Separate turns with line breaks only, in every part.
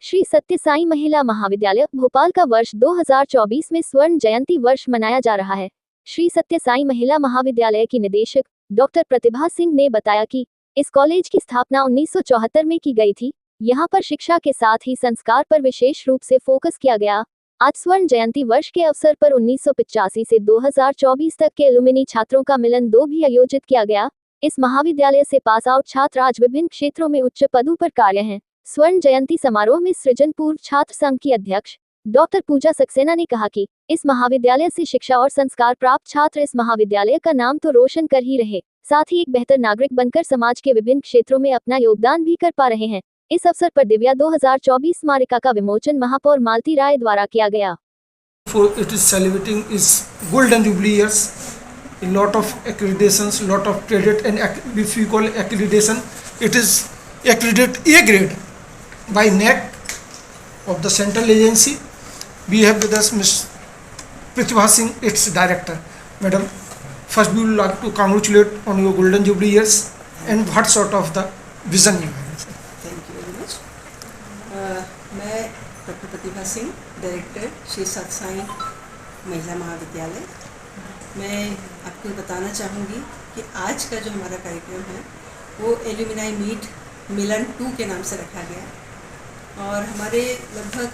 श्री सत्य साई महिला महाविद्यालय भोपाल का वर्ष 2024 में स्वर्ण जयंती वर्ष मनाया जा रहा है। श्री सत्य साई महिला महाविद्यालय की निदेशक डॉक्टर प्रतिभा सिंह ने बताया कि इस कॉलेज की स्थापना 1974 में की गई थी। यहां पर शिक्षा के साथ ही संस्कार पर विशेष रूप से फोकस किया गया। आज स्वर्ण जयंती वर्ष के अवसर पर 1985 से 2024 तक के एलुमिनी छात्रों का मिलन 2 भी आयोजित किया गया। इस महाविद्यालय से पास आउट छात्र आज विभिन्न क्षेत्रों में उच्च पदों पर कार्य हैं। स्वर्ण जयंती समारोह में सृजन पूर्व छात्र संघ की अध्यक्ष डॉक्टर पूजा सक्सेना ने कहा कि इस महाविद्यालय से शिक्षा और संस्कार प्राप्त छात्र इस महाविद्यालय का नाम तो रोशन कर ही रहे, साथ ही एक बेहतर नागरिक बनकर समाज के विभिन्न क्षेत्रों में अपना योगदान भी कर पा रहे हैं। इस अवसर पर दिव्या 2024 स्मारिका का विमोचन महापौर मालती राय द्वारा किया गया।
It is celebrating its golden jubilee years. A lot of accreditations, lot of credit, and if we call accreditation, it is accredited A grade by NAC of the central agency. We have with us Ms. Pratibha Singh, its director. Madam, first we would like to congratulate on your golden jubilee years and what sort of the vision you have.
Thank you very much. मैं doctor Pratibha Singh, director Shri सत्य साई महिला महाविद्यालय। मैं आपको बताना चाहूँगी कि आज का जो हमारा कार्यक्रम है वो एल्यूमिनाई मीट मिलन 2 के नाम से रखा गया और हमारे लगभग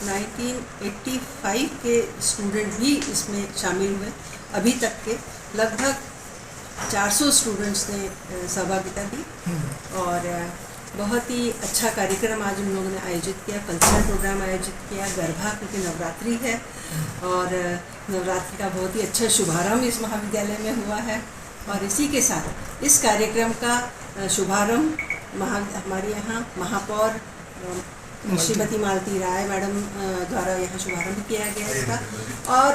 1985 के स्टूडेंट भी इसमें शामिल हुए। अभी तक के लगभग 400 स्टूडेंट्स ने सहभागिता दी और बहुत ही अच्छा कार्यक्रम आज उन लोगों ने आयोजित किया। कल्चरल प्रोग्राम आयोजित किया, गरबा क्योंकि नवरात्रि है और नवरात्रि का बहुत ही अच्छा शुभारंभ इस महाविद्यालय में हुआ है। और इसी के साथ इस कार्यक्रम का शुभारंभ हमारे यहाँ महापौर श्रीमती मालती राय मैडम द्वारा यहाँ शुभारंभ किया गया इसका और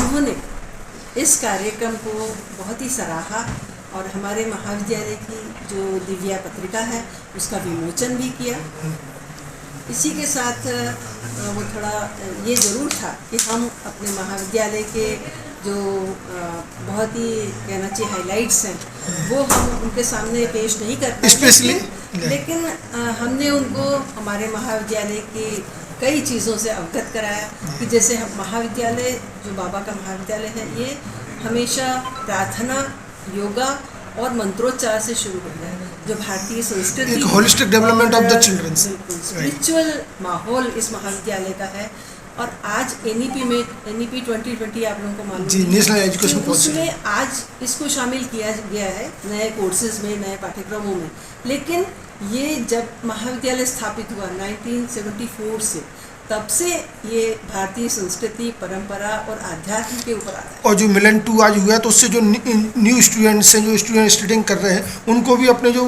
उन्होंने इस कार्यक्रम को बहुत ही सराहा और हमारे महाविद्यालय की जो दिव्या पत्रिका है उसका विमोचन भी किया। इसी के साथ वो थोड़ा ये ज़रूर था कि हम अपने महाविद्यालय के जो बहुत ही कहना चाहिए हाइलाइट्स हैं वो हम उनके सामने पेश नहीं कर पाए, लेकिन हमने उनको हमारे महाविद्यालय की कई चीज़ों से अवगत कराया कि जैसे हम महाविद्यालय जो बाबा का महाविद्यालय है ये हमेशा प्रार्थना, योगा और मंत्रोच्चार से शुरू होता है। जो भारतीय संस्कृति
holistic development of the children,
spiritual माहौल इस महाविद्यालय का है। और आज NEP 2020 आप लोगों को मालूम
जी, नेशनल एजुकेशन पॉलिसी,
उसमें आज इसको शामिल किया गया है नए कोर्सेज में, नए पाठ्यक्रमों में। लेकिन ये जब महाविद्यालय स्थापित हुआ 1974 से, तब से ये भारतीय संस्कृति, परंपरा और आध्यात्म के ऊपर आता है।
और जो मिलन 2 आज हुआ है तो उससे जो न्यू स्टूडेंट्स हैं, जो स्टूडेंट स्टडिंग कर रहे हैं, उनको भी अपने जो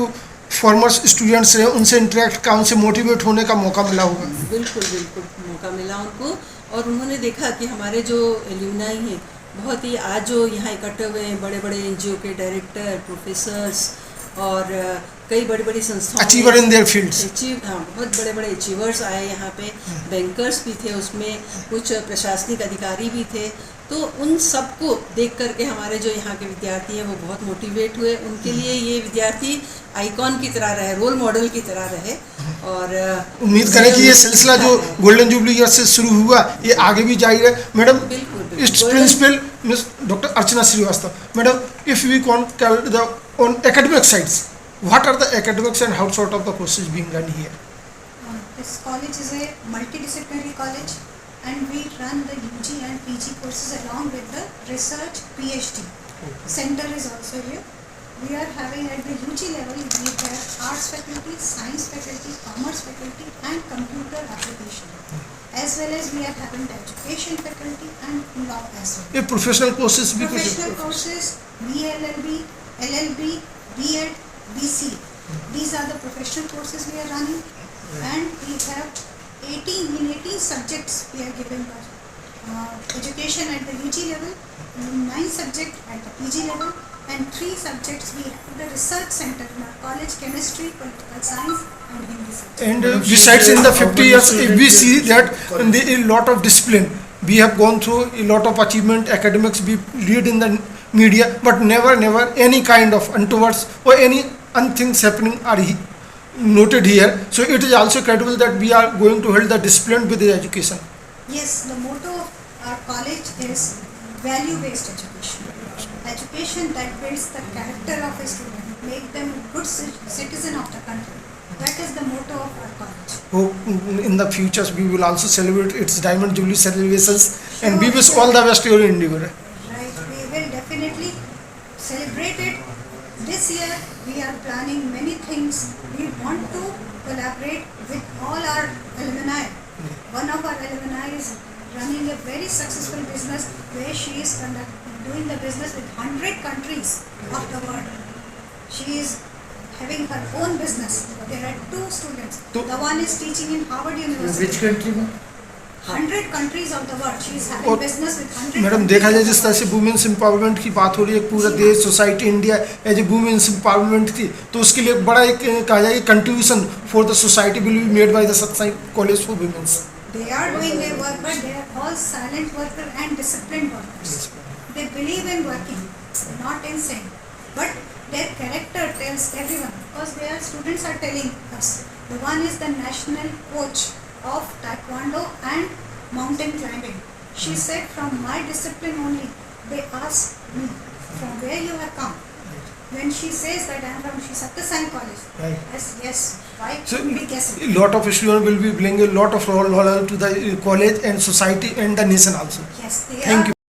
फॉर्मर स्टूडेंट्स रहे उनसे इंटरेक्ट का, उनसे मोटिवेट होने का मौका मिला होगा।
बिल्कुल बिल्कुल मौका मिला उनको और उन्होंने देखा कि हमारे जो एल्यूमनाई हैं बहुत ही आज जो यहाँ इकट्ठे हुए हैं, बड़े बड़े NGO के डायरेक्टर, प्रोफेसर्स और कई बड़ी बड़ी संस्थाएं,
अचीवर इन देयर फील्ड्स,
हाँ बहुत बड़े बड़े अचीवर्स आए यहाँ पे, बैंकर्स भी थे उसमें, कुछ प्रशासनिक अधिकारी भी थे। तो उन सबको देख करके हमारे जो यहाँ के विद्यार्थी हैं वो बहुत मोटिवेट हुए। उनके लिए ये विद्यार्थी आइकॉन की तरह रहे, रोल मॉडल की तरह रहे। और
उम्मीद करें कि ये सिलसिला जो गोल्डन जुबली ईयर से शुरू हुआ ये आगे भी जारी रहे। Madam, it's principal miss doctor Archana Shrivastava, madam, if we call the on academic sides, what are the academics and how sort of the courses being run here?
This college is a multidisciplinary college and we run the UG and PG courses along with the research PhD. Center is also here. We are having at the UG level, we have arts faculty, science faculty, commerce faculty and computer application. As well as we are having the education faculty and law as well.
ये professional courses भी कुछ
Professional courses, BLLB, LLB, B.Ed, BC. These are the professional courses we are running, and we have 18 subjects we are giving education at the UG level, 9 subjects at the PG level, and 3 subjects we have the research center in our college: chemistry, political science, and Hindi subject.
And besides in the 50 years, we see that there is a lot of discipline. We have gone through a lot of achievement, academics we read in the media, but never any kind of untowards or any unthings happening are noted here. So it is also credible that we are going to hold the discipline with the education.
Yes, the motto of our college is value-based education. Education that builds the character of a student, make them a good citizen of the country. That is the motto of our college.
Hope in the future we will also celebrate its Diamond Jubilee celebrations, and we wish all the best to your endeavor.
Right, we will definitely celebrate it. This year we are planning many things. We want to collaborate with all our alumni. One of our alumni is running a very successful business where she is doing the business with 100 countries of the world. She is having her own business. There are 2 students.
So-
The one is teaching in Harvard University.
Which country में?
100 countries of the world. She is having
और
business with 100
madam देखा जाए जिस तरह से women's empowerment की बात हो रही है, पूरा देश, society, India as a women's empowerment की, तो उसके लिए बड़ा एक कहा जाए contribution for the society will be made by the Satsang college for women's.
They are doing their work, but they are all silent workers and disciplined workers. They believe in working, not in saying. But their character tells everyone, because their students are telling us. The one is the national coach of Taekwondo and mountain climbing. She said, from my discipline only, they asked me, from where you have come? When she says that I am from Sri Satya Sai College,
Right.
yes, why
So
should we guess it?
a lot of students will be bringing a lot of role to the college and society and the nation also.
Yes, they
Thank
are